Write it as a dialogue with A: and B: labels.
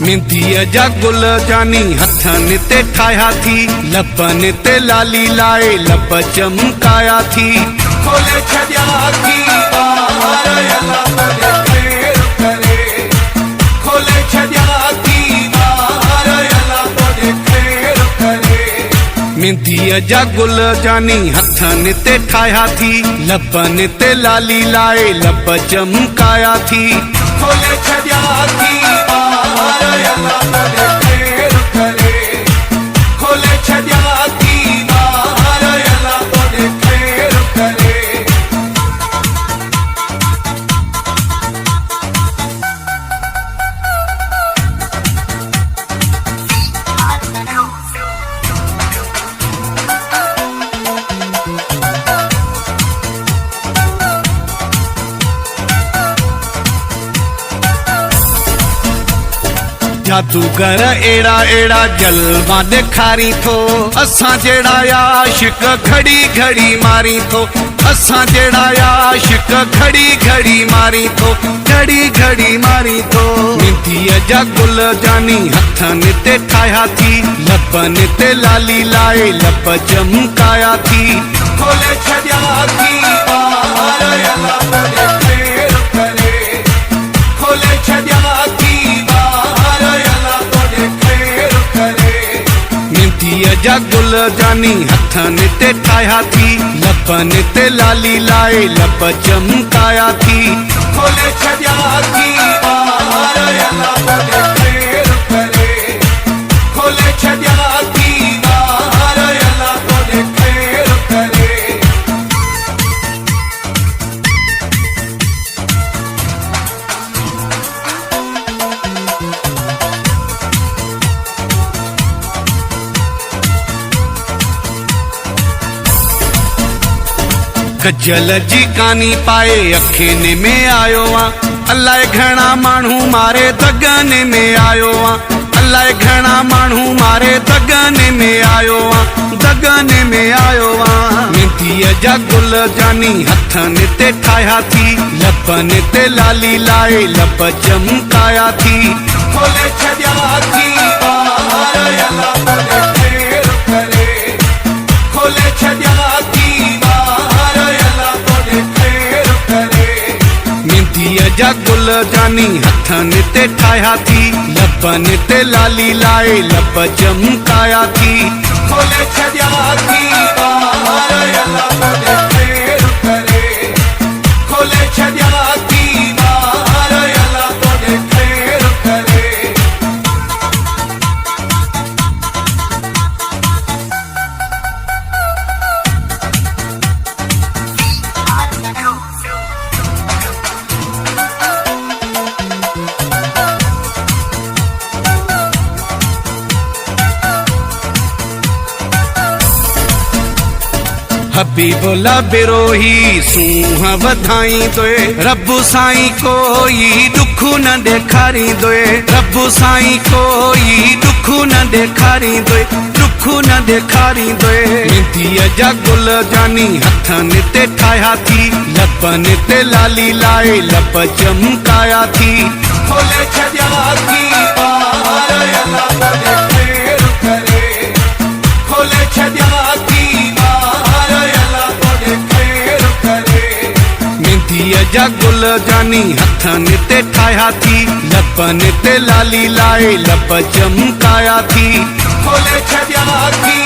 A: मेहंदीअ जा गुल जानी हथनि ते ठाहिया थी, लबनि ते लाली लाए लब चमकाया थी। खोले छॾिया थी ॿार अल्लाह तुंहिंजे खैर करे, खोले छॾिया थी ॿार अल्लाह तुंहिंजे खैर करे। मेहंदीअ जा गुल जानी हथनि ते ठाहिया थी, लबनि ते लाली लाए लब चमकाया थी। खोले छॾिया थी ॿार अल्लाह तुंहिंजे खैर करे, खोले छॾिया थी ॿार अल्लाह तुंहिंजे खैर करे। जादूगर एड़ा एड़ा जलवा ॾेखारी थो, असां जहिड़ा आशिक घड़ी घड़ी मारी थो, असां जहिड़ा आशिक घड़ी घड़ी मारी थो, घड़ी घड़ी मारी थो। मेहंदीअ जा गुल जानी हथनि ते ठाहिया थी, लबनि ते लाली लाए लब चमकाया थी। खोले छॾिया थी ॿार अल्लाह तुंहिंजे खैर करे, खोले छॾिया थी ॿार अल्लाह तुंहिंजे खैर करे। मेहंदीअ जा गुल जानी हथनि ते ठाहिया थी, लबनि ते लाली लाए लब चमकाया थी। खोले छॾिया थी ॿार अल्लाह तुंहिंजे खैर करे, खोले छॾिया थी ॿार अल्लाह तुंहिंजे खैर करे। गजल जी कानी पाए अखियुनि में आयो आ, अलाए घणा माण्हू मारे दगन में आयो आ, अलाए घणा माण्हू मारे दगन में आयो आ, दगन में आयो आ। मेहंदीअ जा गुल जानी हथनि ते ठाहिया थी, लबनि ते लाली लाए लब चमकाया थी। खोले छॾिया थी ॿार अल्लाह तुंहिंजे खैर करे, खोले छॾिया थी ॿार अल्लाह तुंहिंजे खैर करे। मेहंदीअ जा गुल जानी हथनि ते ठाहिया थी, लबनि ते लाली लाए लब चमकाया थी। खोले छॾिया थी ॿार अल्लाह तुंहिंजे खैर करे, खोले छॾिया थी ॿार अल्लाह तुंहिंजे खैर करे। हबीबुल्ला बिरोही सूंह वधाई दोए, रब साईं कोई दुख न ॾेखारी दोए, रब साईं कोई दुख न ॾेखारी दोए, दुख न ॾेखारी दोए। मेहंदीअ जा गुल जानी हथनि ते ठाहिया थी, लबनि ते लाली लाए लब चमकाया थी। खोले छॾिया थी ॿार अल्लाह तुंहिंजे खैर करे, खोले छॾिया थी ॿार अल्लाह तुंहिंजे खैर करे। मेहंदीअ जा गुल जानी हथनि ते ठाहिया थी, लबनि ते लाली लाए लब चमकाया थी। खोले छॾिया थी